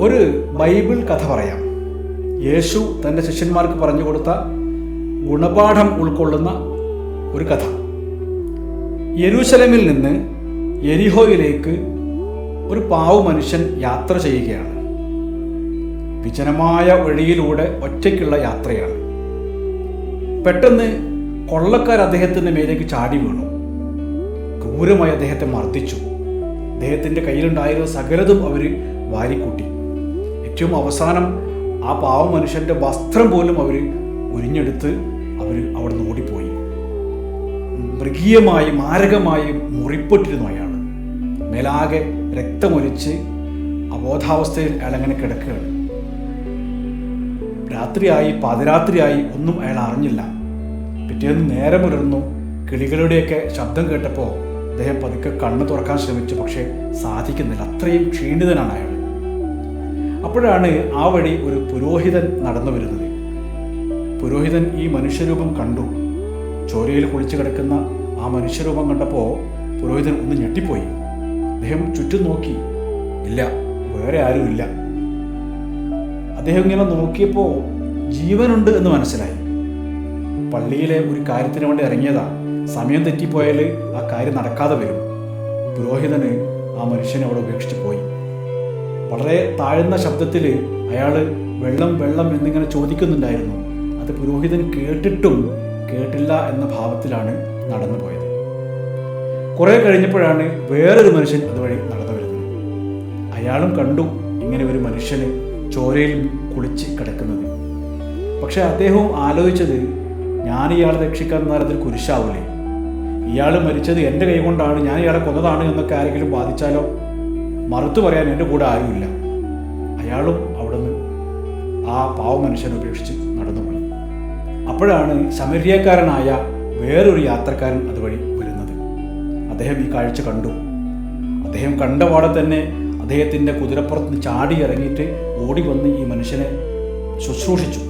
ഒരു ബൈബിൾ കഥ പറയാം. യേശു തൻ്റെ ശിഷ്യന്മാർക്ക് പറഞ്ഞു കൊടുത്ത ഗുണപാഠം ഉൾക്കൊള്ളുന്ന ഒരു കഥ. യെരൂശലേമിൽ നിന്ന് യെരിഹോയിലേക്ക് ഒരു പാവ മനുഷ്യൻ യാത്ര ചെയ്യുകയാണ്. വിജനമായ വഴിയിലൂടെ ഒറ്റയ്ക്കുള്ള യാത്രയാണ്. പെട്ടെന്ന് കൊള്ളക്കാർ അദ്ദേഹത്തിൻ്റെ മേലേക്ക് ചാടി വീണു. ക്രൂരമായി അദ്ദേഹത്തെ മർദ്ദിച്ചു. അദ്ദേഹത്തിൻ്റെ കയ്യിലുണ്ടായിരുന്ന സകലതും അവർ വാരിക്കൂട്ടി. ഏറ്റവും അവസാനം ആ പാവ മനുഷ്യൻ്റെ വസ്ത്രം പോലും അവർ ഉരിഞ്ഞെടുത്ത് അവർ അവിടെ നിന്ന് ഓടിപ്പോയി. മൃഗീയമായി മാരകമായി മുറിപ്പെട്ടിരുന്നു അയാൾ. മേലാകെ രക്തമൊലിച്ച് അബോധാവസ്ഥയിൽ അയാൾ അങ്ങനെ കിടക്കുകയാണ്. രാത്രിയായി, പാതിരാത്രിയായി, ഒന്നും അയാൾ അറിഞ്ഞില്ല. പിറ്റേന്ന് നേരം പുലർന്നു. കിളികളുടെയൊക്കെ ശബ്ദം കേട്ടപ്പോൾ അദ്ദേഹം പതുക്കെ കണ്ണ് തുറക്കാൻ ശ്രമിച്ചു. പക്ഷേ സാധിക്കുന്നില്ല. അത്രയും ക്ഷീണിതനാണ് അയാൾ. അപ്പോഴാണ് ആ വഴി ഒരു പുരോഹിതൻ നടന്നു വരുന്നത്. പുരോഹിതൻ ഈ മനുഷ്യരൂപം കണ്ടു. ചോരയിൽ കുളിച്ചു കിടക്കുന്ന ആ മനുഷ്യരൂപം കണ്ടപ്പോൾ പുരോഹിതൻ ഒന്ന് ഞെട്ടിപ്പോയി. അദ്ദേഹം ചുറ്റും നോക്കി. ഇല്ല, വേറെ ആരുമില്ല. അദ്ദേഹം ഇങ്ങനെ നോക്കിയപ്പോൾ ജീവനുണ്ട് എന്ന് മനസ്സിലായി. പള്ളിയിലെ ഒരു കാര്യത്തിന് വേണ്ടി ഇറങ്ങിയതാ. സമയം തെറ്റിപ്പോയാൽ ആ കാര്യം നടക്കാതെ വരും. പുരോഹിതന് ആ മനുഷ്യനെ അവിടെ ഉപേക്ഷിച്ച് പോയി. വളരെ താഴ്ന്ന ശബ്ദത്തിൽ അയാൾ വെള്ളം വെള്ളം എന്നിങ്ങനെ ചോദിക്കുന്നുണ്ടായിരുന്നു. അത് പുരോഹിതൻ കേട്ടിട്ടും കേട്ടില്ല എന്ന ഭാവത്തിലാണ് നടന്നു പോയത്. കുറേ കഴിഞ്ഞപ്പോഴാണ് വേറൊരു മനുഷ്യൻ അതുവഴി നടന്നു വരുന്നത്. അയാളും കണ്ടു ഇങ്ങനെ ഒരു മനുഷ്യന് ചോരയിൽ കുളിച്ച് കിടക്കുന്നത്. പക്ഷെ അദ്ദേഹവും ആലോചിച്ചത്, ഞാൻ ഇയാളെ രക്ഷിക്കാൻ എന്നാൽ അതിൽ കുരിശാവൂലേ? ഇയാൾ മരിച്ചത് എൻ്റെ കൈ കൊണ്ടാണ്, ഞാൻ ഇയാളെ കൊന്നതാണ് എന്നൊക്കെ ആരെങ്കിലും ബാധിച്ചാലോ? മറുത്തു പറയാൻ എൻ്റെ കൂടെ ആരുമില്ല. അയാളും അവിടെ നിന്ന് ആ പാവ മനുഷ്യനെ ഉപേക്ഷിച്ച് നടന്നുപോയി. അപ്പോഴാണ് ശമര്യക്കാരനായ വേറൊരു യാത്രക്കാരൻ അതുവഴി വരുന്നത്. അദ്ദേഹം ഈ കാഴ്ച കണ്ടു. അദ്ദേഹം കണ്ട പാടെ തന്നെ അദ്ദേഹത്തിൻ്റെ കുതിരപ്പുറത്ത് നിന്ന് ചാടി ഇറങ്ങിയിട്ട് ഓടി വന്ന് ഈ മനുഷ്യനെ ശുശ്രൂഷിച്ചു.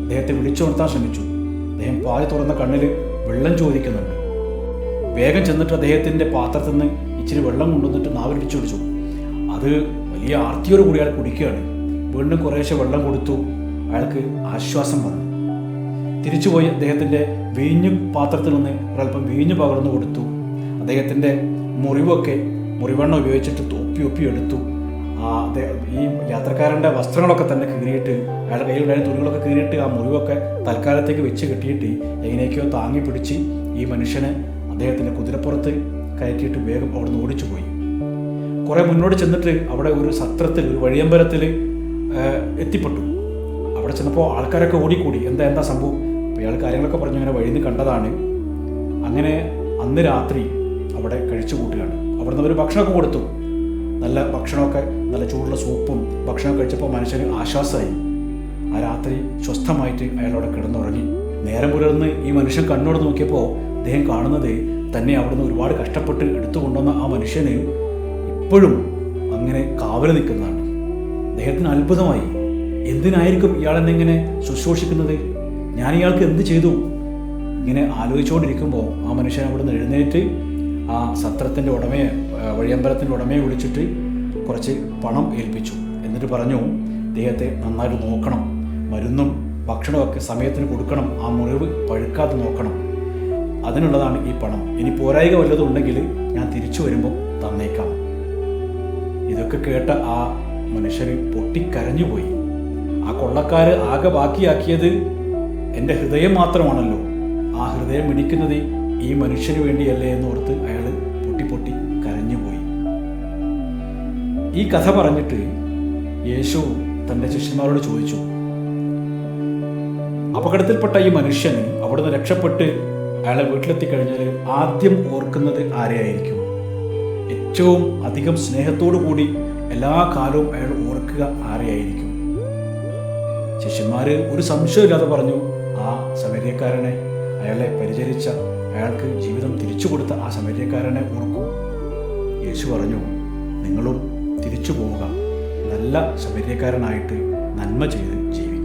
അദ്ദേഹത്തെ വിളിച്ചുണർത്താൻ ശ്രമിച്ചു. അദ്ദേഹം പാതി തുറന്ന കണ്ണിൽ വെള്ളം ചോദിക്കുന്നുണ്ട്. വേഗം ചെന്നിട്ട് അദ്ദേഹത്തിൻ്റെ പാത്രത്തിൽ നിന്ന് ഇച്ചിരി വെള്ളം കൊണ്ടുവന്നിട്ട് നാവിലിടിച്ചു പിടിച്ചു. അത് വലിയ ആർത്തിയോട് കൂടി അയാൾ കുടിക്കുകയാണ്. വീണ്ടും കുറേശ്ശെ വെള്ളം കൊടുത്തു. അയാൾക്ക് ആശ്വാസം വന്നു. തിരിച്ചുപോയി അദ്ദേഹത്തിൻ്റെ വീഞ്ഞു പാത്രത്തിൽ നിന്ന് ഒരൽപ്പം വീഞ്ഞു പകർന്നു കൊടുത്തു. അദ്ദേഹത്തിൻ്റെ മുറിവെണ്ണ ഉപയോഗിച്ചിട്ട് ഒപ്പി എടുത്തു. ഈ യാത്രക്കാരൻ്റെ വസ്ത്രങ്ങളൊക്കെ തന്നെ കീറിയിട്ട്, അയാളുടെ കയ്യിലുണ്ടായ തുണികളൊക്കെ കീറിയിട്ട് ആ മുറിവൊക്കെ തൽക്കാലത്തേക്ക് വെച്ച് കെട്ടിയിട്ട് എങ്ങനെയൊക്കെയോ താങ്ങി പിടിച്ച് ഈ മനുഷ്യനെ അദ്ദേഹത്തിൻ്റെ കുതിരപ്പുറത്ത് കയറ്റിയിട്ട് വേഗം അവിടെ നിന്ന് ഓടിച്ചു പോയി. കുറേ മുന്നോട്ട് ചെന്നിട്ട് അവിടെ ഒരു സത്രത്തിൽ, ഒരു വഴിയമ്പലത്തിൽ എത്തിപ്പെട്ടു. അവിടെ ചെന്നപ്പോൾ ആൾക്കാരൊക്കെ ഓടിക്കൂടി. എന്താ സംഭവം? അപ്പോൾ ഇയാൾ കാര്യങ്ങളൊക്കെ പറഞ്ഞു അങ്ങനെ വഴിയിൽ നിന്ന് കണ്ടതാണ്. അങ്ങനെ അന്ന് രാത്രി അവിടെ കഴിച്ചു കൂട്ടുകയാണ്. അവിടെ നിന്ന് ഒരു ഭക്ഷണമൊക്കെ കൊടുത്തു. നല്ല ഭക്ഷണമൊക്കെ, നല്ല ചൂടുള്ള സൂപ്പും ഭക്ഷണം കഴിച്ചപ്പോൾ മനുഷ്യന് ആശ്വാസമായി. ആ രാത്രി സ്വസ്ഥമായിട്ട് അയാളവിടെ കിടന്നുറങ്ങി. നേരം പുലർന്ന് ഈ മനുഷ്യൻ കണ്ണോട് നോക്കിയപ്പോൾ അദ്ദേഹം കാണുന്നത് തന്നെ അവിടുന്ന് ഒരുപാട് കഷ്ടപ്പെട്ട് എടുത്തുകൊണ്ടുവന്ന ആ മനുഷ്യന് ഇപ്പോഴും അങ്ങനെ കാവൽ നിൽക്കുന്നതാണ്. അദ്ദേഹത്തിന് അത്ഭുതമായി. എന്തിനായിരിക്കും ഇയാളെന്നെ ഇങ്ങനെ ശുശ്രൂഷിക്കുന്നത്? ഞാൻ ഇയാൾക്ക് എന്ത് ചെയ്തു? ഇങ്ങനെ ആലോചിച്ചുകൊണ്ടിരിക്കുമ്പോൾ ആ മനുഷ്യൻ അവിടുന്ന് എഴുന്നേറ്റ് ആ സത്രത്തിൻ്റെ ഉടമയെ, വഴിയമ്പലത്തിൻ്റെ ഉടമയെ വിളിച്ചിട്ട് കുറച്ച് പണം ഏൽപ്പിച്ചു. എന്നിട്ട് പറഞ്ഞു, അദ്ദേഹത്തെ നന്നായിട്ട് നോക്കണം, മരുന്നും ഭക്ഷണമൊക്കെ സമയത്തിന് കൊടുക്കണം, ആ മുറിവ് പഴുക്കാതെ നോക്കണം. അതിനുള്ളതാണ് ഈ പണം. ഇനി പോരായിക വല്ലതും ഉണ്ടെങ്കിൽ ഞാൻ തിരിച്ചു വരുമ്പോൾ തന്നേക്കാം. ഇതൊക്കെ കേട്ട ആ മനുഷ്യന് പൊട്ടിക്കരഞ്ഞുപോയി. ആ കൊള്ളക്കാർ ആകെ ബാക്കിയാക്കിയത് എൻ്റെ ഹൃദയം മാത്രമാണല്ലോ. ആ ഹൃദയം മിടിക്കുന്നത് ഈ മനുഷ്യന് വേണ്ടിയല്ലേ എന്നോർത്ത് അയാൾ പൊട്ടി കരഞ്ഞുപോയി. ഈ കഥ പറഞ്ഞിട്ട് യേശു തൻ്റെ ശിഷ്യന്മാരോട് ചോദിച്ചു, അപകടത്തിൽപ്പെട്ട ഈ മനുഷ്യന് അവിടുന്ന് രക്ഷപ്പെട്ട് അയാളെ വീട്ടിലെത്തിക്കഴിഞ്ഞാൽ ആദ്യം ഓർക്കുന്നത് ആരെയായിരിക്കും? ഏറ്റവും അധികം സ്നേഹത്തോടു കൂടി എല്ലാ കാലവും അയാൾ ഓർക്കുക ആരെയായിരിക്കും? ശിഷ്യന്മാർ ഒരു സംശയമില്ലാതെ പറഞ്ഞു, ആ ശമര്യക്കാരനെ, അയാളെ പരിചരിച്ച, അയാൾക്ക് ജീവിതം തിരിച്ചു കൊടുത്ത ആ ശമര്യക്കാരനെ ഓർക്കും. യേശു പറഞ്ഞു, നിങ്ങളും തിരിച്ചു പോവുക, നല്ല ശമര്യക്കാരനായിട്ട് നന്മ ചെയ്ത് ജീവിക്കുക.